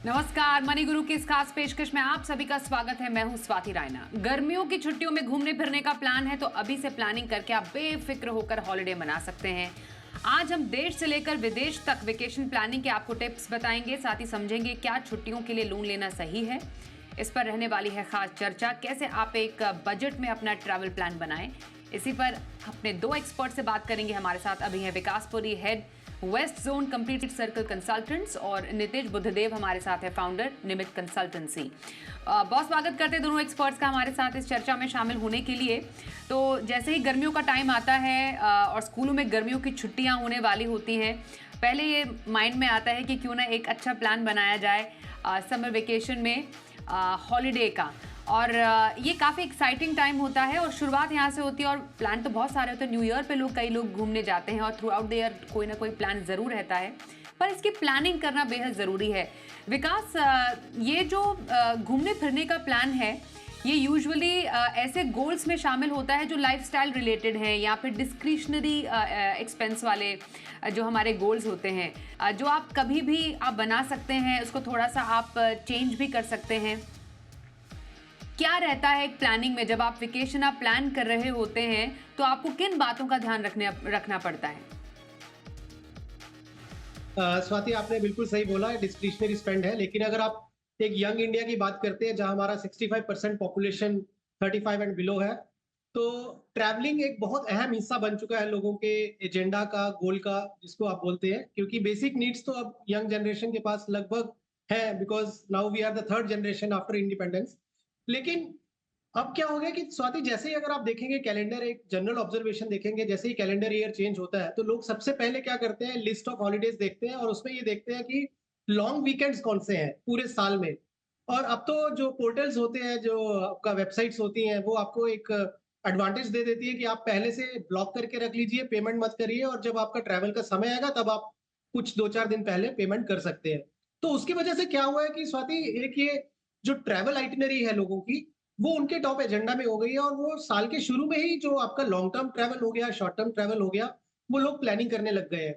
नमस्कार, मनी गुरु की इस खास पेशकश में आप सभी का स्वागत है। मैं हूं स्वाति रायना। गर्मियों की छुट्टियों में घूमने फिरने का प्लान है तो अभी से प्लानिंग करके आप बेफिक्र होकर हॉलिडे मना सकते हैं। आज हम देश से लेकर विदेश तक वेकेशन प्लानिंग के आपको टिप्स बताएंगे, साथ ही समझेंगे क्या छुट्टियों के लिए लोन लेना सही है। इस पर रहने वाली है खास चर्चा, कैसे आप एक बजट में अपना ट्रैवल प्लान बनाएं। इसी पर अपने दो एक्सपर्ट से बात करेंगे। हमारे साथ अभी है Vikaspuri, head west zone complete circle consultants, और नितेश बुद्धदेव हमारे साथ है, फाउंडर निमित कंसल्टेंसी। बहुत स्वागत करते हैं दोनों एक्सपर्ट्स का हमारे साथ इस चर्चा में शामिल होने के लिए। तो जैसे ही गर्मियों का टाइम आता है और स्कूलों में गर्मियों की छुट्टियां होने वाली होती हैं, पहले ये माइंड में आता है कि क्यों ना एक अच्छा प्लान बनाया जाए समर वेकेशन में हॉलीडे का। और ये काफ़ी एक्साइटिंग टाइम होता है और शुरुआत यहाँ से होती है। और प्लान तो बहुत सारे होते हैं। न्यू ईयर पे कई लोग घूमने जाते हैं और थ्रू आउट द ईयर कोई ना कोई प्लान ज़रूर रहता है, पर इसकी प्लानिंग करना बेहद ज़रूरी है। विकास, ये जो घूमने फिरने का प्लान है, ये यूजुअली ऐसे गोल्स में शामिल होता है जो लाइफस्टाइल रिलेटेड हैं या फिर डिस्क्रिशनरी एक्सपेंस वाले जो हमारे गोल्स होते हैं, जो आप कभी भी आप बना सकते हैं, उसको थोड़ा सा आप चेंज भी कर सकते हैं। क्या रहता है एक प्लानिंग में? जब आप वेकेशन आप प्लान कर रहे होते हैं तो आपको किन बातों का ध्यान रखना पड़ता है? स्वाति, आपने बिल्कुल सही बोला है, डिस्क्रिशनरी स्पेंड है। लेकिन अगर आप एक यंग इंडिया की बात करते हैं जहां हमारा 65% पॉपुलेशन 35 एंड बिलो है, तो ट्रैवलिंग एक बहुत अहम हिस्सा बन चुका है लोगों के एजेंडा का, गोल का, जिसको आप बोलते हैं। क्योंकि बेसिक नीड्स तो अब यंग जनरेशन के पास लगभग है, because now we are the third generation after independence. लेकिन अब क्या हो गया कि स्वाति, जैसे ही अगर आप देखेंगे कैलेंडर, एक जनरल ऑब्जर्वेशन देखेंगे, जैसे ही कैलेंडर ईयर चेंज होता है तो लोग सबसे पहले क्या करते हैं, लिस्ट ऑफ हॉलीडेज देखते हैं और उसमें ये देखते हैं कि लॉन्ग वीकेंड्स कौन से हैं पूरे साल में। और अब तो जो पोर्टल्स होते हैं, जो आपका वेबसाइट्स होती हैं, वो आपको एक एडवांटेज दे देती है कि आप पहले से ब्लॉक करके रख लीजिए, पेमेंट मत करिए, और जब आपका ट्रैवल का समय आएगा तब आप कुछ 2-4 दिन पहले पेमेंट कर सकते हैं। तो उसकी वजह से क्या हुआ है कि स्वाति, एक ये जो ट्रैवल आइटिनरी है लोगों की, वो उनके टॉप एजेंडा में हो गई है। और वो साल के शुरू में ही जो आपका लॉन्ग टर्म ट्रैवल हो गया, शॉर्ट टर्म ट्रैवल हो गया, वो लोग प्लानिंग करने लग गए हैं।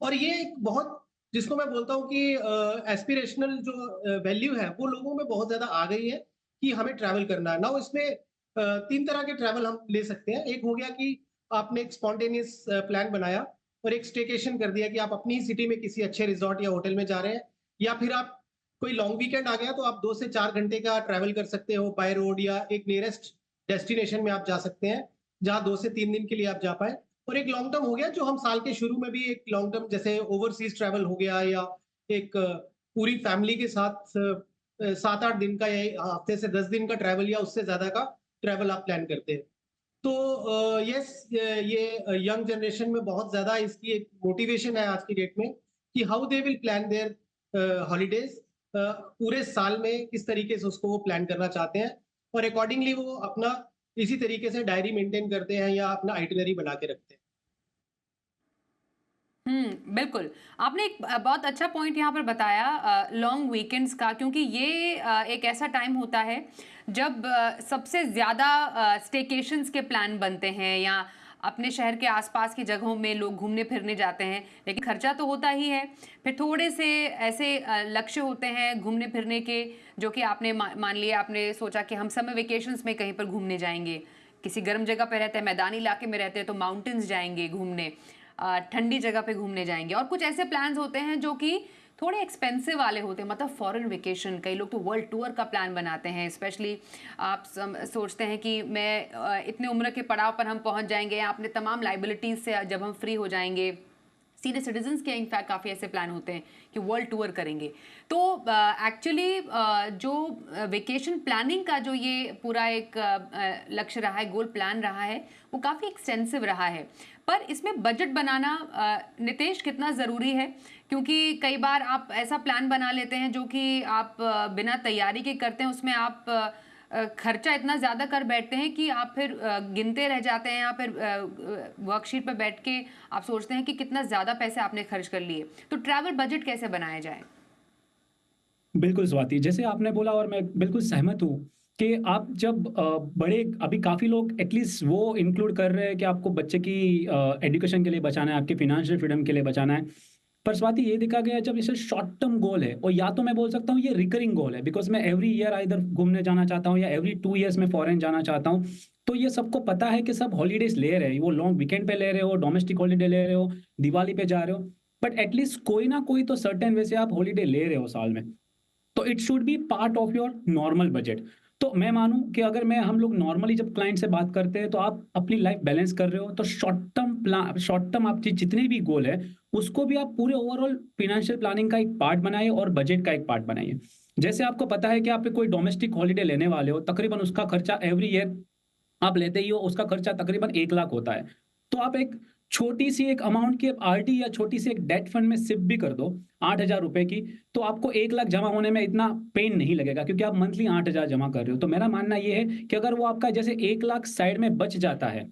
और ये एक बहुत, जिसको मैं बोलता हूँ कि एस्पिरेशनल जो वैल्यू है, वो लोगों में बहुत ज़्यादा आ गई है कि हमें ट्रैवल करना है। नाउ इसमें 3 तरह के ट्रैवल हम ले सकते हैं। एक हो गया कि आपने एक स्पॉन्टेनियस प्लान बनाया और एक स्टेकेशन कर दिया कि आप अपनी ही सिटी में किसी अच्छे रिसॉर्ट या होटल में जा रहे हैं, या फिर आप कोई लॉन्ग वीकेंड आ गया तो आप 2 से 4 घंटे का ट्रैवल कर सकते हो बाय रोड, या एक नियरेस्ट डेस्टिनेशन में आप जा सकते हैं, जहाँ 2 से 3 दिन के लिए आप जा पाएँ। और एक लॉन्ग टर्म हो गया जो हम साल के शुरू में भी एक लॉन्ग टर्म, जैसे ओवरसीज ट्रैवल हो गया, या एक पूरी फैमिली के साथ 7-8 दिन का या हफ्ते से 10 दिन का ट्रैवल या उससे ज़्यादा का ट्रैवल आप प्लान करते हैं। तो यस, ये यंग जनरेशन में बहुत ज़्यादा इसकी एक मोटिवेशन है आज की डेट में कि how they will plan their holidays, पूरे साल में किस तरीके से उसको वो प्लान करना चाहते हैं, और अकॉर्डिंगली वो अपना इसी तरीके से डायरी मेंटेन करते हैं या अपना आइटिनरी बना के रखते हैं। बिल्कुल। आपने एक बहुत अच्छा पॉइंट यहाँ पर बताया लॉन्ग वीकेंड्स का, क्योंकि ये एक ऐसा टाइम होता है जब सबसे ज़्यादा स्टेकेशंस के प्लान बनते हैं या अपने शहर के आसपास की जगहों में लोग घूमने फिरने जाते हैं। लेकिन खर्चा तो होता ही है। फिर थोड़े से ऐसे लक्ष्य होते हैं घूमने फिरने के, जो कि आपने मान लिया, आपने सोचा कि हम समर वेकेशंस में कहीं पर घूमने जाएंगे। किसी गर्म जगह पे रहते हैं, मैदानी इलाके में रहते हैं तो माउंटेन्स जाएंगे घूमने, ठंडी जगह पे घूमने जाएंगे। और कुछ ऐसे प्लान्स होते हैं जो कि थोड़े एक्सपेंसिव वाले होते हैं, मतलब फॉरेन वेकेशन। कई लोग तो वर्ल्ड टूर का प्लान बनाते हैं। स्पेशली आप सोचते हैं कि मैं इतने उम्र के पड़ाव पर हम पहुंच जाएंगे, या अपने तमाम लाइबिलिटीज़ से जब हम फ्री हो जाएंगे। सीनियर सिटीजन्स के इनफैक्ट काफ़ी ऐसे प्लान होते हैं कि वर्ल्ड टूर करेंगे। तो एक्चुअली जो वेकेशन प्लानिंग का जो ये पूरा एक लक्ष्य रहा है, गोल प्लान रहा है, वो काफ़ी एक्सटेंसिव रहा है। पर इसमें बजट बनाना नितेश कितना ज़रूरी है? क्योंकि कई बार आप ऐसा प्लान बना लेते हैं जो कि आप बिना तैयारी के करते हैं, उसमें आप खर्चा इतना ज़्यादा कर बैठते हैं कि आप फिर गिनते रह जाते हैं, या फिर वर्कशीट पर बैठ के आप सोचते हैं कि कितना ज़्यादा पैसे आपने खर्च कर लिए। तो ट्रैवल बजट कैसे बनाया जाए? बिल्कुल स्वाति, जैसे आपने बोला और मैं बिल्कुल सहमत हूँ कि आप जब बड़े अभी काफ़ी लोग एटलीस्ट वो इंक्लूड कर रहे हैं कि आपको बच्चे की एजुकेशन के लिए बचाना है, आपके फ़ाइनेंशियल फ्रीडम के लिए बचाना है। पर स्वाति ये देखा गया है जब इसे शॉर्ट टर्म गोल है, और या तो मैं बोल सकता हूँ ये रिकरिंग गोल है, बिकॉज मैं एवरी ईयर इधर घूमने जाना चाहता हूँ या एवरी 2 ईयर्स में फॉरेन जाना चाहता हूँ। तो ये सबको पता है कि सब हॉलीडेज ले रहे हैं, वो लॉन्ग वीकेंड पे ले रहे हो, डोमेस्टिक हॉलीडे ले रहे हो, दिवाली पे जा रहे हो, बट एटलीस्ट कोई ना कोई तो सर्टेन वे से आप हॉलीडे ले रहे हो साल में। तो it should be part of your normal budget. तो मैं मानूं कि अगर मैं हम लोग नॉर्मली जब क्लाइंट से बात करते हैं तो आप अपनी लाइफ बैलेंस कर रहे हो, तो शॉर्ट टर्म आपकी जितने भी गोल है उसको भी आप पूरे ओवरऑल फाइनेंशियल प्लानिंग का एक पार्ट बनाइए और बजट का एक पार्ट बनाइए। जैसे आपको पता है कि आप कोई डोमेस्टिक हॉलीडे लेने वाले हो, तकरीबन उसका खर्चा एवरी ईयर आप लेते ही हो, उसका खर्चा तकरीबन 1 लाख होता है। तो आप एक छोटी सी एक अमाउंट की आरडी या छोटी सी एक डेट फंड में सिप भी कर दो 8,000 रुपए की, तो आपको 1 लाख जमा होने में इतना पेन नहीं लगेगा, क्योंकि आप मंथली 8,000 जमा कर रहे हो। तो मेरा मानना ये है कि अगर वो आपका जैसे 1 लाख साइड में बच जाता है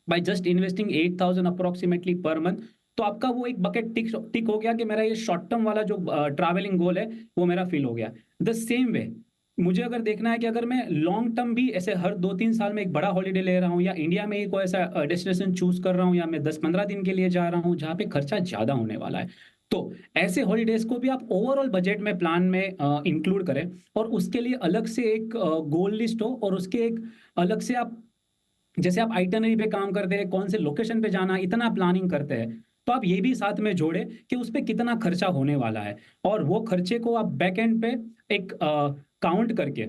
by just investing 8,000 approximately per month, तो आपका वो एक बकेट टिक टिक हो गया कि मेरा ये शॉर्ट टर्म वाला जो ट्रैवलिंग गोल है वो मेरा फिल हो गया। द सेम वे मुझे अगर देखना है कि अगर मैं लॉन्ग टर्म भी ऐसे हर 2-3 साल में एक बड़ा हॉलीडे ले रहा हूँ, या इंडिया में ही कोई ऐसा डेस्टिनेशन चूज कर रहा हूँ, या मैं 10-15 दिन के लिए जा रहा हूँ जहाँ पे खर्चा ज्यादा होने वाला है, तो ऐसे हॉलीडेज को भी आप ओवरऑल बजट में प्लान में इंक्लूड करें, और उसके लिए अलग से एक गोल लिस्ट हो, और उसके एक अलग से आप जैसे आप आइटनरी पे काम करते हैं, कौन से लोकेशन पे जाना, इतना प्लानिंग करते हैं, तो आप ये भी साथ में जोड़े कि उस पे कितना खर्चा होने वाला है, और वो खर्चे को आप बैक एंड पे एक काउंट करके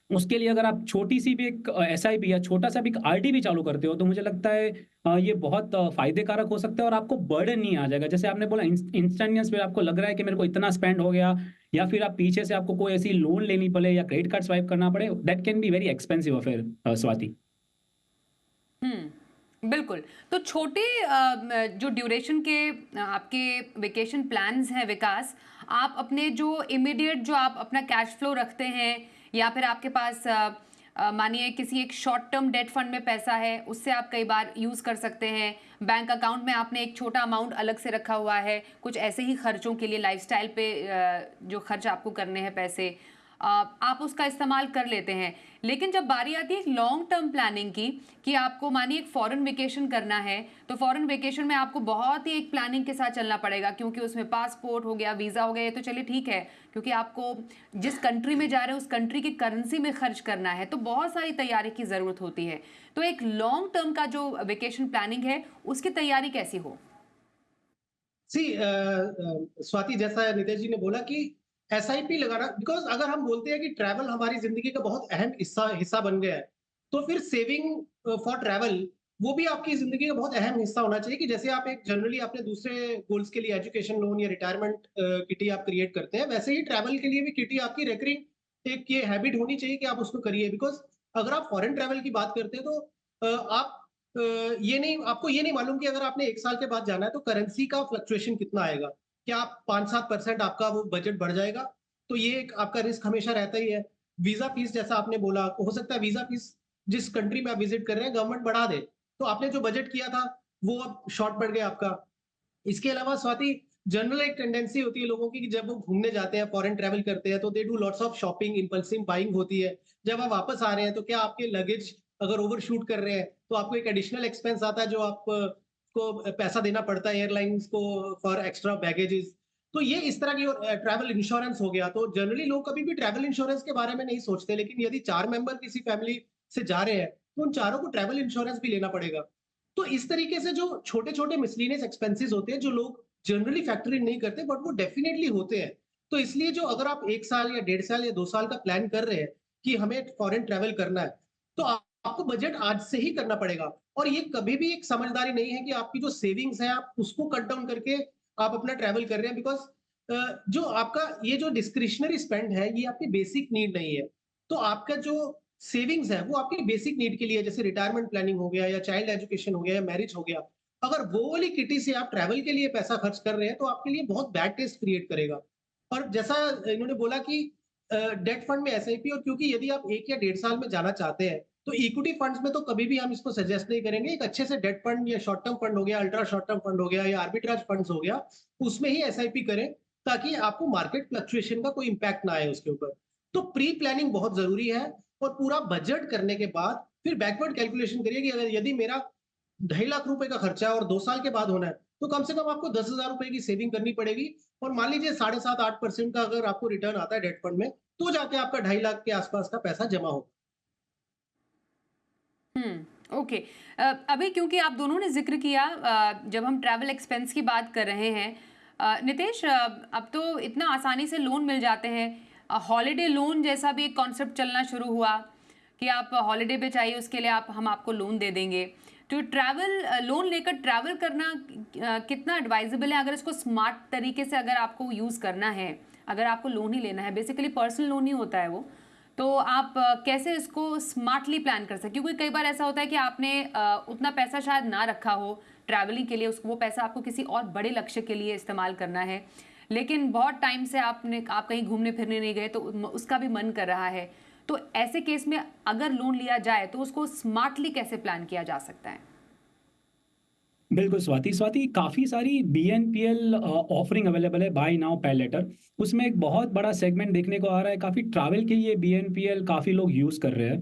उसके लिए अगर आप छोटी सी भी एक एसआईपी या छोटा सा भी एक आरडी भी चालू करते हो, तो मुझे लगता है ये बहुत फायदे कारक हो सकता है, और आपको बर्डन नहीं आ जाएगा। जैसे आपने बोला इंस्टेंटेनियस पे आपको लग रहा है कि मेरे को इतना स्पेंड हो गया, या फिर आप पीछे से आपको कोई ऐसी लोन लेनी पड़े या क्रेडिट कार्ड स्वाइप करना पड़े, that can be very expensive affair Swati. बिल्कुल। तो छोटे जो ड्यूरेशन के आपके वेकेशन प्लान्स हैं विकास, आप अपने जो इमीडिएट जो आप अपना कैश फ्लो रखते हैं, या फिर आपके पास मानिए किसी एक शॉर्ट टर्म डेट फंड में पैसा है, उससे आप कई बार यूज़ कर सकते हैं। बैंक अकाउंट में आपने एक छोटा अमाउंट अलग से रखा हुआ है कुछ ऐसे ही खर्चों के लिए, लाइफस्टाइल पे जो खर्च आपको करने हैं पैसे, आप उसका इस्तेमाल कर लेते हैं। लेकिन जब बारी आती है लॉन्ग टर्म प्लानिंग की, कि आपको मानिए एक फॉरेन वेकेशन करना है, तो फॉरेन वेकेशन में आपको बहुत ही एक प्लानिंग के साथ चलना पड़ेगा, क्योंकि उसमें पासपोर्ट हो गया, वीज़ा हो गया, ये तो चलिए ठीक है, क्योंकि आपको जिस कंट्री में जा रहे हैं उस कंट्री की करेंसी में खर्च करना है, तो बहुत सारी तैयारी की ज़रूरत होती है। तो एक लॉन्ग टर्म का जो वेकेशन प्लानिंग है उसकी तैयारी कैसी हो? सी स्वाति, जैसा नितेश जी ने बोला कि एसआईपी लगाना, बिकॉज अगर हम बोलते हैं कि ट्रैवल हमारी जिंदगी का बहुत अहम हिस्सा हिस्सा बन गया है, तो फिर सेविंग फॉर ट्रैवल वो भी आपकी जिंदगी का बहुत अहम हिस्सा होना चाहिए। कि जैसे आप एक जनरली अपने दूसरे गोल्स के लिए एजुकेशन लोन या रिटायरमेंट किटी आप क्रिएट करते हैं, वैसे ही ट्रैवल के लिए भी किटी आपकी रेकरिंग एक ये हैबिट होनी चाहिए कि आप उसको करिए। बिकॉज अगर आप फॉरेन ट्रैवल की बात करते हैं तो आप ये नहीं, आपको ये नहीं मालूम कि अगर आपने 1 साल के बाद जाना है तो करेंसी का फ्लक्चुएशन कितना आएगा, क्या आप 5-7% आपका वो बजट बढ़ जाएगा, तो ये एक आपका रिस्क हमेशा रहता ही है। वीजा फीस जैसा आपने बोला, हो सकता है वीजा फीस जिस कंट्री में आप विजिट कर रहे हैं गवर्नमेंट बढ़ा दे, तो आपने जो बजट किया था वो अब शॉर्ट पड़ गया आपका। इसके अलावा स्वाति, जनरल एक टेंडेंसी होती है लोगों की कि जब वो घूमने जाते हैं, फॉरेन ट्रैवल करते हैं, तो they do lots of shopping, impulsive buying होती है। जब आप वापस आ रहे हैं तो क्या आपके लगेज अगर ओवरशूट कर रहे हैं तो आपको एक एडिशनल एक्सपेंस आता है जो आप को पैसा देना पड़ता है एयरलाइंस को फॉर एक्स्ट्रा बैगेजेस। तो ये इस तरह की ट्रैवल इंश्योरेंस हो गया। तो जनरली लोग कभी भी ट्रैवल इंश्योरेंस के बारे में नहीं सोचते, लेकिन यदि 4 मेंबर किसी फैमिली से जा रहे हैं तो उन चारों को ट्रैवल इंश्योरेंस भी लेना पड़ेगा। तो इस तरीके से जो छोटे-छोटे मिसलेनियस एक्सपेंसेस होते हैं जो लोग जनरली फैक्टर इन नहीं करते, बट वो डेफिनेटली होते हैं। तो इसलिए जो अगर आप 1 साल या 1.5 साल या 2 साल का प्लान कर रहे हैं कि हमें फॉरेन ट्रैवल करना है, तो आपको बजट आज से ही करना पड़ेगा। और ये कभी भी एक समझदारी नहीं है कि आपकी जो सेविंग्स है आप उसको कट डाउन करके आप अपना ट्रैवल कर रहे हैं। बिकॉज़ जो आपका ये जो डिस्क्रिशनरी स्पेंड है ये आपकी बेसिक नीड नहीं है। तो आपका जो सेविंग्स है वो आपकी बेसिक नीड के लिए, जैसे रिटायरमेंट प्लानिंग हो गया या चाइल्ड एजुकेशन हो गया या मैरिज हो गया। अगर वो वाली किटी से आप ट्रैवल के लिए पैसा खर्च कर रहे हैं तो आपके लिए बहुत बैड टेस्ट क्रिएट करेगा। और जैसा इन्होंने बोला कि डेट फंड में एसआईपी, और क्योंकि यदि आप 1 या 1.5 साल में जाना चाहते हैं तो इक्विटी फंड्स में तो कभी भी हम इसको सजेस्ट नहीं करेंगे। एक अच्छे से डेट फंड या शॉर्ट टर्म फंड हो गया, अल्ट्रा शॉर्ट टर्म फंड हो गया या आर्बिट्राज फंड्स हो गया, उसमें ही एसआईपी करें ताकि आपको मार्केट फ्लक्चुएशन का कोई इंपैक्ट ना आए उसके ऊपर। तो प्री प्लानिंग बहुत जरूरी है, और पूरा बजट करने के बाद फिर बैकवर्ड कैलकुलेशन करिए कि अगर यदि मेरा 2.5 लाख रुपए का खर्चा है और 2 साल के बाद होना है, तो कम से कम आपको 10,000 रुपए की सेविंग करनी पड़ेगी। और मान लीजिए 7.5-8% का अगर आपको रिटर्न आता है डेट फंड में, तो जाके आपका 2.5 लाख के आसपास का पैसा जमा हो। ओके। अभी क्योंकि आप दोनों ने ज़िक्र किया, जब हम ट्रैवल एक्सपेंस की बात कर रहे हैं, नितेश, अब तो इतना आसानी से लोन मिल जाते हैं। हॉलिडे लोन जैसा भी एक कॉन्सेप्ट चलना शुरू हुआ कि आप हॉलिडे पे चाहिए, उसके लिए हम आपको लोन दे देंगे। तो ट्रैवल लोन लेकर ट्रैवल करना कितना एडवाइजेबल है, अगर इसको स्मार्ट तरीके से अगर आपको यूज़ करना है, अगर आपको लोन ही लेना है, बेसिकली पर्सनल लोन ही होता है वो, तो आप कैसे इसको स्मार्टली प्लान कर सकते? क्योंकि कई बार ऐसा होता है कि आपने उतना पैसा शायद ना रखा हो ट्रैवलिंग के लिए, वो पैसा आपको किसी और बड़े लक्ष्य के लिए इस्तेमाल करना है, लेकिन बहुत टाइम से आप कहीं घूमने फिरने नहीं गए, तो उसका भी मन कर रहा है। तो ऐसे केस में अगर लोन लिया जाए तो उसको स्मार्टली कैसे प्लान किया जा सकता है? बिल्कुल स्वाति काफ़ी सारी बीएनपीएल ऑफरिंग अवेलेबल है, बाय नाउ पे लेटर। उसमें एक बहुत बड़ा सेगमेंट देखने को आ रहा है, काफ़ी ट्रैवल के लिए बीएनपीएल काफ़ी लोग यूज़ कर रहे हैं।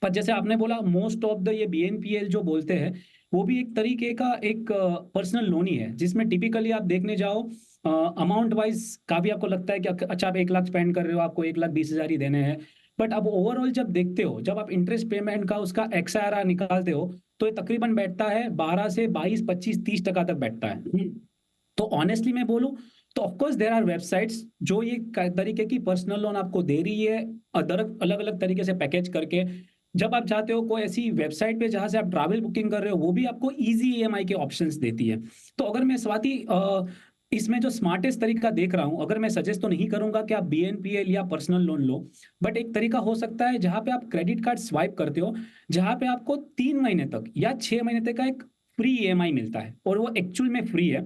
पर जैसे आपने बोला, मोस्ट ऑफ द ये बीएनपीएल जो बोलते हैं, वो भी एक तरीके का एक पर्सनल लोन ही है, जिसमें टिपिकली आप देखने जाओ अमाउंट वाइज काफ़ी आपको लगता है कि अच्छा आप 1 लाख स्पेंड कर रहे हो, आपको 1,20,000 ही देने हैं। बट अब ओवरऑल जब देखते हो, जब आप इंटरेस्ट पेमेंट का उसका एक्सआरआर निकालते हो, तो ये तकरीबन बैठता है 12 से 22, 25, 30% तक बैठता है। तो ऑनेस्टली मैं बोलूं, तो ऑफकोर्स देर आर वेबसाइट्स जो ये तरीके की पर्सनल लोन आपको दे रही है, अलग अलग तरीके से पैकेज करके। जब आप चाहते हो कोई ऐसी वेबसाइट पे जहां से आप ट्रैवल बुकिंग कर रहे हो, वो भी आपको इजी ईएमआई के ऑप्शंस देती है। तो अगर मैं स्वाति इसमें जो स्मार्टेस्ट तरीका देख रहा हूं, अगर मैं सजेस्ट तो नहीं करूंगा कि आप बीएनपीएल या पर्सनल लोन लो, बट एक तरीका हो सकता है जहां पे आप क्रेडिट कार्ड स्वाइप करते हो, जहां पे आपको 3 महीने तक या 6 महीने तक का एक फ्री ईएमआई मिलता है, और वो एक्चुअल में फ्री है।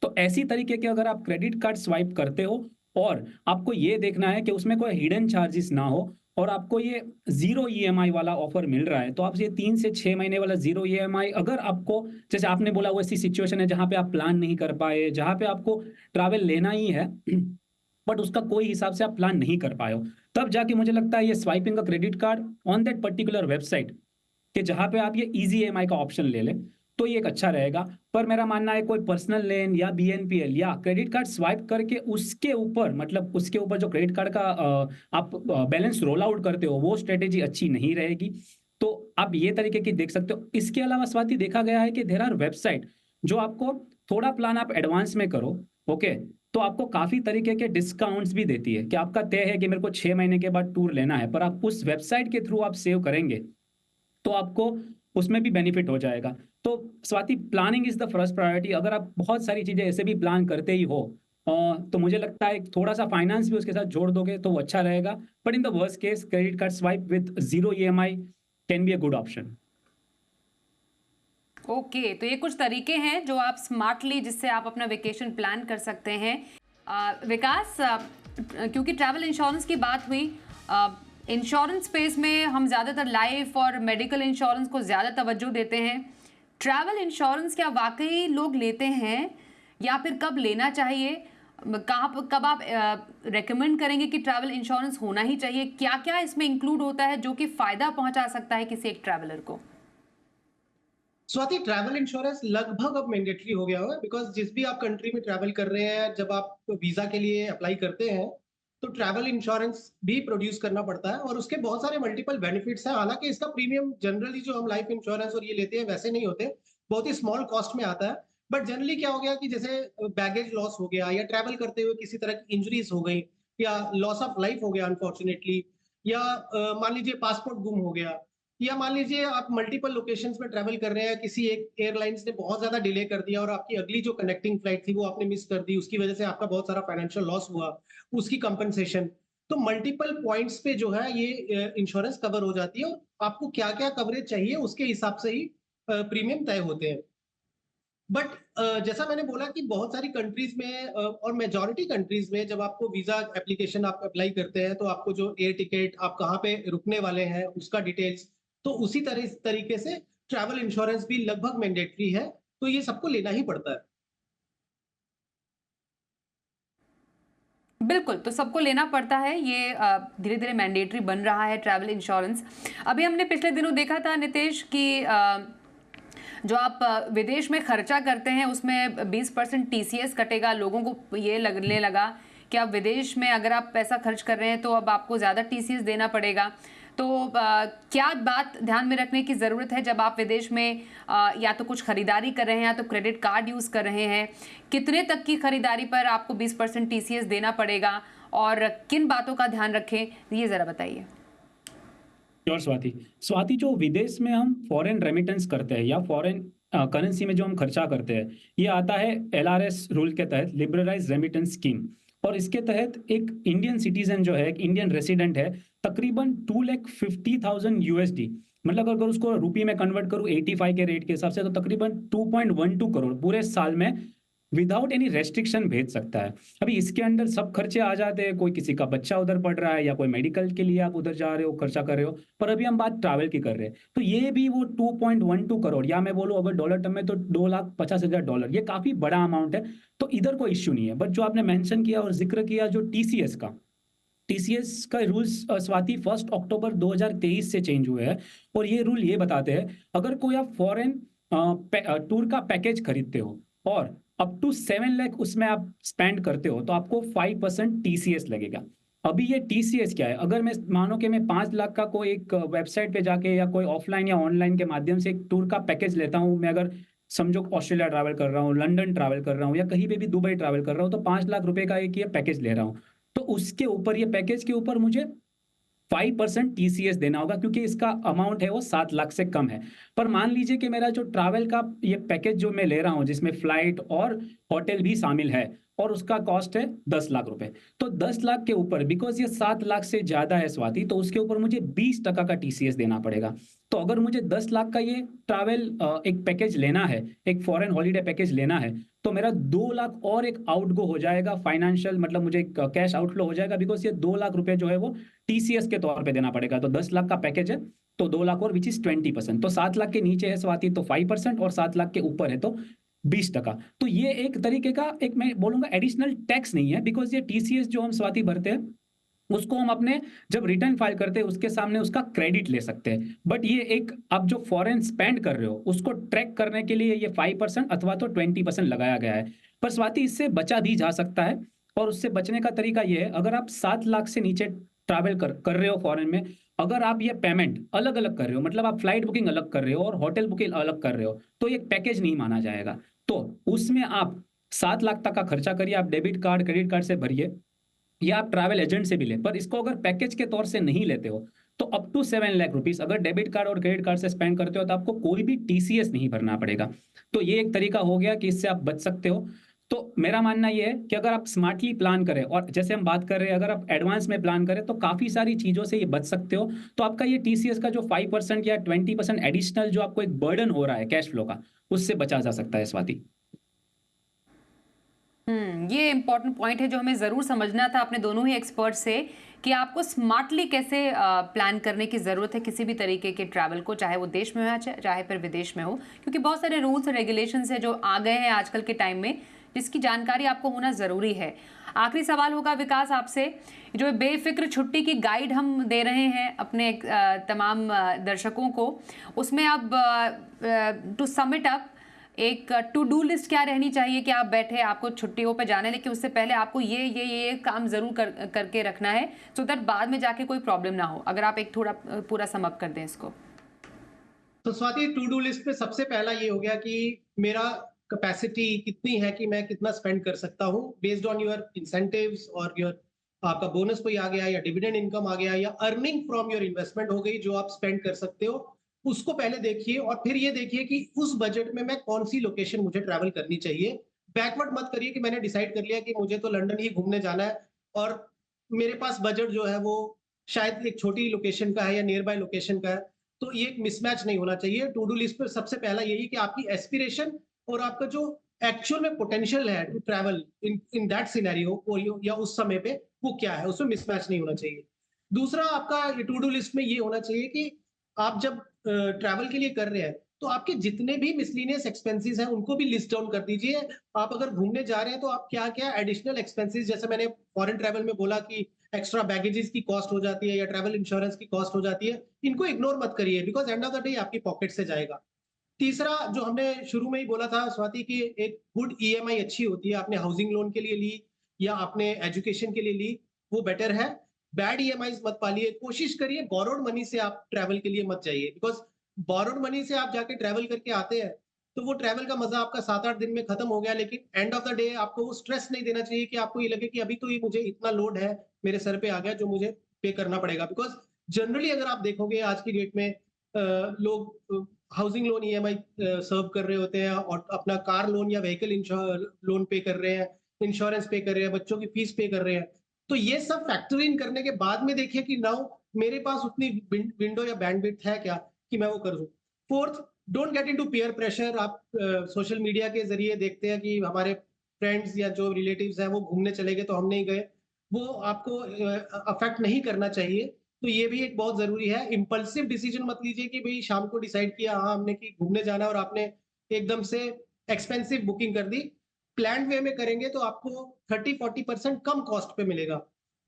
तो ऐसी तरीके के अगर आप क्रेडिट कार्ड स्वाइप करते हो, और आपको ये देखना है कि उसमें कोई हिडन चार्जेस ना हो, और आपको ये जीरो ईएमआई वाला ऑफर मिल रहा है, तो आप ये 3 से 6 महीने वाला जीरो ईएमआई, अगर आपको, जैसे आपने बोला, वो ऐसी सिचुएशन है जहां पे आप प्लान नहीं कर पाए, जहां पे आपको ट्रैवल लेना ही है बट उसका कोई हिसाब से आप प्लान नहीं कर पाए हो, तब जाके मुझे लगता है ये स्वाइपिंग का credit card on that particular website, कि जहां पे आप ये इजी ईएमआई का ऑप्शन ले लें, तो ये एक अच्छा रहेगा। पर मेरा मानना है कोई पर्सनल लोन या बीएनपीएल या क्रेडिट कार्ड स्वाइप करके उसके ऊपर, मतलब उसके ऊपर जो क्रेडिट कार्ड का आप बैलेंस रोल आउट करते हो, वो स्ट्रेटेजी अच्छी नहीं रहेगी। तो आप ये तरीके की देख सकते हो। इसके अलावा स्वाति देखा गया है कि देर आर वेबसाइट जो आपको थोड़ा प्लान आप एडवांस में करो, ओके, तो आपको काफी तरीके के डिस्काउंट्स भी देती है, कि आपका तय है कि मेरे को 6 महीने के बाद टूर लेना है, पर आप उस वेबसाइट के थ्रू आप सेव करेंगे तो आपको उसमें भी बेनिफिट हो जाएगा। तो Swati, planning is the first priority. अगर आप बहुत सारी चीजें ऐसे भी प्लान करते ही हो, तो मुझे लगता है थोड़ा सा फाइनेंस भी उसके साथ जोड़ दोगे तो वो अच्छा रहेगा। But in the worst case, credit card swipe with zero EMI can be a good option. Okay, तो ये कुछ तरीके हैं जो आप स्मार्टली, जिससे आप अपना वेकेशन प्लान कर सकते हैं। विकास, क्योंकि ट्रैवल इंश्योरेंस की बात हुई, इंश्योरेंस स्पेस में हम ज़्यादातर लाइफ और मेडिकल इंश्योरेंस को ज़्यादा तवज्जो देते हैं। ट्रैवल इंश्योरेंस क्या वाकई लोग लेते हैं, या फिर कब लेना चाहिए? कब आप रेकमेंड करेंगे कि ट्रैवल इंश्योरेंस होना ही चाहिए? क्या क्या इसमें इंक्लूड होता है जो कि फ़ायदा पहुंचा सकता है किसी एक ट्रैवलर को? स्वाति, ट्रैवल इंश्योरेंस लगभग अब मैंडेटरी हो गया है, बिकॉज जिस भी आप कंट्री में ट्रैवल कर रहे हैं, जब आप वीजा के लिए अप्लाई करते हैं, तो ट्रैवल इंश्योरेंस भी प्रोड्यूस करना पड़ता है, और उसके बहुत सारे मल्टीपल बेनिफिट्स हैं। हालांकि इसका प्रीमियम जनरली जो हम लाइफ इंश्योरेंस और ये लेते हैं वैसे नहीं होते, बहुत ही स्मॉल कॉस्ट में आता है। बट जनरली क्या हो गया कि जैसे बैगेज लॉस हो गया, या ट्रैवल करते हुए किसी तरह की इंजरीज हो गई, या लॉस ऑफ लाइफ हो गया अनफॉर्चुनेटली, या मान लीजिए पासपोर्ट गुम हो गया, या मान लीजिए आप मल्टीपल लोकेशंस में ट्रैवल कर रहे हैं, किसी एक एयरलाइंस ने बहुत ज्यादा डिले कर दिया और आपकी अगली जो कनेक्टिंग फ्लाइट थी वो आपने मिस कर दी, उसकी वजह से आपका बहुत सारा फाइनेंशियल लॉस हुआ, उसकी कंपनसेशन। तो मल्टीपल पॉइंट्स पे जो है ये इंश्योरेंस कवर हो जाती है, और आपको क्या क्या कवरेज चाहिए उसके हिसाब से ही प्रीमियम तय होते हैं। बट जैसा मैंने बोला कि बहुत सारी कंट्रीज में और मेजॉरिटी कंट्रीज में जब आपको वीजा एप्लीकेशन आप अप्लाई करते हैं, तो आपको जो एयर टिकट, आप कहाँ पे रुकने वाले हैं, उसका डिटेल्स, तो उसी तरीके से ट्रैवल इंश्योरेंस भी लगभग मैंडेटरी है, तो ये सबको लेना ही पड़ता है। बिल्कुल, तो सबको लेना पड़ता है ये, धीरे धीरे मैंडेटरी बन रहा है ट्रैवल इंश्योरेंस। अभी हमने पिछले दिनों देखा था नितेश कि जो आप विदेश में खर्चा करते हैं उसमें 20% टीसीएस कटेगा। लोगों को ये लगने लगा कि आप विदेश में अगर आप पैसा खर्च कर रहे हैं तो अब आपको ज़्यादा टीसीएस देना पड़ेगा। तो क्या बात ध्यान में रखने की ज़रूरत है जब आप विदेश में या तो कुछ खरीदारी कर रहे हैं या तो क्रेडिट कार्ड यूज़ कर रहे हैं, कितने तक की खरीदारी पर आपको 20% टीसीएस देना पड़ेगा और किन बातों का ध्यान रखें, ये ज़रा बताइए। श्योर स्वाति, जो विदेश में हम फॉरेन रेमिटेंस करते हैं या फॉरेन करेंसी में जो हम खर्चा करते हैं, ये आता है एलआरएस रूल के तहत, लिबरलाइज रेमिटेंस स्कीम। और इसके तहत एक इंडियन सिटीजन जो है, एक इंडियन रेसिडेंट है, तकरीबन 2,50,000 यूएसडी, मतलब अगर उसको रुपये में कन्वर्ट करूँ 85 के रेट के हिसाब से, तो तकरीबन 2.12 करोड़ पूरे साल में विदाउट एनी रेस्ट्रिक्शन भेज सकता है। अभी इसके अंदर सब खर्चे आ जाते हैं, कोई किसी का बच्चा उधर पढ़ रहा है या कोई मेडिकल के लिए आप उधर जा रहे हो, खर्चा कर रहे हो, पर अभी हम बात ट्रैवल की कर रहे हैं, तो ये भी वो 2.12 करोड़, या मैं बोलूँ अगर डॉलर टर्म में तो $2,50,000, ये काफी बड़ा अमाउंट है, तो इधर कोई इश्यू नहीं है। बट जो आपने मेंशन किया और जिक्र किया जो टीसीएस का रूल्स स्वाति 1 अक्टूबर 2023 से चेंज हुए हैं, और ये रूल ये बताते हैं अगर कोई आप फॉरेन टूर का पैकेज खरीदते हो और अप टू 7 लाख उसमें आप स्पेंड करते हो तो आपको 5% टीसीएस लगेगा। अभी ये टीसीएस क्या है, अगर मैं मानो कि मैं 5 लाख का कोई एक वेबसाइट पे जाके या कोई ऑफलाइन या ऑनलाइन के माध्यम से एक टूर का पैकेज लेता हूँ, मैं अगर समझो ऑस्ट्रेलिया ट्रैवल कर रहा हूँ, लंदन ट्रैवल कर रहा हूँ या कहीं पे भी दुबई ट्रैवल कर रहा हूँ, तो 5 लाख रुपए का एक ये पैकेज ले रहा हूँ, तो उसके ऊपर, ये पैकेज के ऊपर मुझे 5% टीसीएस देना होगा, क्योंकि इसका अमाउंट है वो 7 लाख से कम है। पर मान लीजिए कि मेरा जो ट्रैवल का ये पैकेज जो मैं ले रहा हूँ, जिसमें फ्लाइट और होटल भी शामिल है, और उसका कॉस्ट है 10 लाख रुपए, तो 10 लाख के ऊपर, बिकॉज ये 7 लाख से ज्यादा है स्वाति, तो उसके ऊपर मुझे 20% का टीसीएस देना पड़ेगा। तो अगर मुझे 10 लाख का ये ट्रैवल एक पैकेज लेना है, एक फॉरेन हॉलीडे पैकेज लेना है, तो मेरा 2 लाख और एक आउटगो हो जाएगा, फाइनेंशियल, मतलब मुझे कैश आउटफ्लो हो जाएगा, बिकॉज ये 2 लाख रुपए जो है वो टीसीएस के तौर पे देना पड़ेगा। तो 10 लाख का पैकेज है तो 2 लाख और, विच इज 20%, तो 7 लाख के नीचे है स्वाति तो 5%, और 7 लाख के ऊपर है तो 20%। तो ये एक तरीके का, एक मैं बोलूंगा एडिशनल टैक्स नहीं है, बिकॉज ये टीसीएस जो हम स्वाति भरते हैं उसको हम अपने जब रिटर्न फाइल करते हैं उसके सामने उसका क्रेडिट ले सकते हैं। बट ये एक आप जो फॉरेन स्पेंड कर रहे हो उसको ट्रैक करने के लिए ये 5% अथवा तो 20% लगाया गया है। पर स्वाति इससे बचा भी जा सकता है, और उससे बचने का तरीका ये है, अगर आप 7 लाख से नीचे ट्रैवल कर रहे हो फॉरेन में, अगर आप ये पेमेंट अलग अलग कर रहे हो, मतलब आप फ्लाइट बुकिंग अलग कर रहे हो और होटल बुकिंग अलग कर रहे हो, तो ये पैकेज नहीं माना जाएगा। तो उसमें आप 7 लाख तक का खर्चा करिए, आप डेबिट कार्ड क्रेडिट कार्ड से भरिए या आप ट्रैवल एजेंट से भी ले, पर इसको अगर पैकेज के तौर से नहीं लेते हो तो अप टू 7 लाख रुपीस अगर डेबिट कार्ड और क्रेडिट कार्ड से स्पेंड करते हो तो आपको कोई भी टीसीएस नहीं भरना पड़ेगा। तो ये एक तरीका हो गया कि इससे आप बच सकते हो। तो मेरा मानना ये है कि अगर आप स्मार्टली प्लान करें, और जैसे हम बात कर रहे हैं अगर आप एडवांस में प्लान करें तो काफी सारी चीजों से ये बच सकते हो। तो आपका ये टीसीएस का जो 5% या 20% एडिशनल जो आपको एक बर्डन हो रहा है कैश फ्लो का, उससे बचा जा सकता है स्वाति। ये इंपॉर्टेंट पॉइंट है जो हमें ज़रूर समझना था अपने दोनों ही एक्सपर्ट से, कि आपको स्मार्टली कैसे प्लान करने की ज़रूरत है किसी भी तरीके के ट्रैवल को, चाहे वो देश में हो चाहे फिर विदेश में हो, क्योंकि बहुत सारे रूल्स और रेगुलेशंस है जो आ गए हैं आजकल के टाइम में, जिसकी जानकारी आपको होना ज़रूरी है। आखिरी सवाल होगा विकास आपसे, जो बेफिक्र छुट्टी की गाइड हम दे रहे हैं अपने तमाम दर्शकों को, उसमें अब टू सम इट अप एक टू डू लिस्ट क्या रहनी चाहिए कि आप बैठे आपको छुट्टियों पे जाना है, लेकिन उससे पहले आपको ये काम जरूर करके रखना है, सो दैट बाद में जाके कोई प्रॉब्लम ना हो। अगर आप एक थोड़ा पूरा सम अप कर दें इसको। तो स्वाति, टू डू लिस्ट में सबसे पहला ये हो गया कि मेरा कैपेसिटी कितनी है कि मैं कितना स्पेंड कर सकता हूँ बेस्ड ऑन योर इंसेंटिव्स और योर आपका बोनस कोई आ गया या डिविडेंड इनकम आ गया या अर्निंग फ्रॉम योर इन्वेस्टमेंट हो गई जो आप स्पेंड कर सकते हो, उसको पहले देखिए। और फिर ये देखिए कि उस बजट में मैं कौन सी लोकेशन मुझे ट्रैवल करनी चाहिए। बैकवर्ड मत करिए कि मैंने डिसाइड कर लिया कि मुझे तो लंदन ही घूमने जाना है और मेरे पास बजट जो है वो शायद एक छोटी लोकेशन का है या नियर बाय लोकेशन का है, तो ये एक मिसमैच नहीं होना चाहिए। टू डू लिस्ट पर सबसे पहला यही कि आपकी एस्पिरेशन और आपका जो एक्चुअल में पोटेंशियल है to travel in that scenario या उस समय पे वो क्या है, उसमें मिसमैच नहीं होना चाहिए। दूसरा, आपका टू डू लिस्ट में ये होना चाहिए कि आप जब ट्रैवल के लिए कर रहे हैं तो आपके जितने भी मिसलिनियस एक्सपेंसेस हैं उनको भी लिस्ट डाउन कर दीजिए। आप अगर घूमने जा रहे हैं तो आप क्या क्या एडिशनल एक्सपेंसेस, जैसे मैंने फॉरेन ट्रैवल में बोला कि एक्स्ट्रा बैगेजेस की कॉस्ट हो जाती है या ट्रैवल इंश्योरेंस की कॉस्ट हो जाती है, इनको इग्नोर मत करिए, because end of the day आपकी पॉकेट से जाएगा। तीसरा जो हमने शुरू में ही बोला था स्वाति कि एक गुड ईएमआई अच्छी होती है, आपने हाउसिंग लोन के लिए ली या आपने एजुकेशन के लिए ली, वो बेटर है। बैड ईएमआईज मत पालिए, कोशिश करिए बोरोड मनी से आप ट्रैवल के लिए मत जाइए, बिकॉज बोरोड मनी से आप जाके ट्रैवल करके आते हैं तो वो ट्रैवल का मजा आपका 7-8 दिन में खत्म हो गया, लेकिन एंड ऑफ द डे आपको वो स्ट्रेस नहीं देना चाहिए कि आपको ये लगे कि अभी तो ये मुझे इतना लोड है मेरे सर पे आ गया जो मुझे पे करना पड़ेगा। बिकॉज जनरली अगर आप देखोगे आज की डेट में लोग हाउसिंग लोन ईएमआई सर्व कर रहे होते हैं और अपना कार लोन या व्हीकल लोन पे कर रहे हैं, इंश्योरेंस पे कर रहे हैं, बच्चों की फीस पे कर रहे हैं। तो ये सब फैक्टर इन करने के बाद में देखिए कि नाउ मेरे पास उतनी विंडो या बैंडविड्थ है क्या कि मैं वो कर दूं। Fourth, don't get into peer pressure. आप सोशल मीडिया के जरिए देखते हैं कि हमारे फ्रेंड्स या जो रिलेटिव्स हैं वो घूमने चले गए तो हम नहीं गए, वो आपको अफेक्ट नहीं करना चाहिए। तो ये भी एक बहुत जरूरी है। इम्पल्सिव डिसीजन मत लीजिए कि भाई शाम को डिसाइड किया हाँ हमने कि घूमने जाना और आपने एकदम से एक्सपेंसिव बुकिंग कर दी। प्लान वे में करेंगे तो आपको 30-40% कम कॉस्ट पे मिलेगा।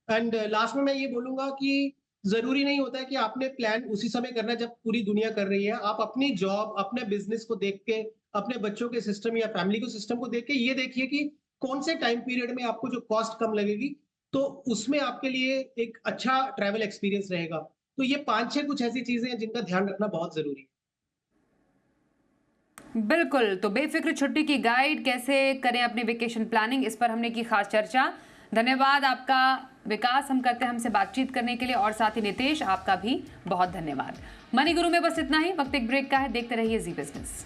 एंड लास्ट में मैं ये बोलूंगा कि जरूरी नहीं होता है कि आपने प्लान उसी समय करना है जब पूरी दुनिया कर रही है। आप अपनी जॉब, अपने बिजनेस को देख के, अपने बच्चों के सिस्टम या फैमिली को सिस्टम को देख के ये देखिए कि कौन से टाइम पीरियड में आपको जो कॉस्ट कम लगेगी तो उसमें आपके लिए एक अच्छा ट्रैवल एक्सपीरियंस रहेगा। तो ये 5-6 कुछ ऐसी चीजें हैं जिनका ध्यान रखना बहुत जरूरी है। बिल्कुल, तो बेफिक्र छुट्टी की गाइड कैसे करें अपनी वेकेशन प्लानिंग, इस पर हमने की खास चर्चा। धन्यवाद आपका विकास, हम करते हैं हमसे बातचीत करने के लिए, और साथ ही नितेश आपका भी बहुत धन्यवाद। मनी गुरु में बस इतना ही, वक्त एक ब्रेक का है, देखते रहिए जी बिजनेस।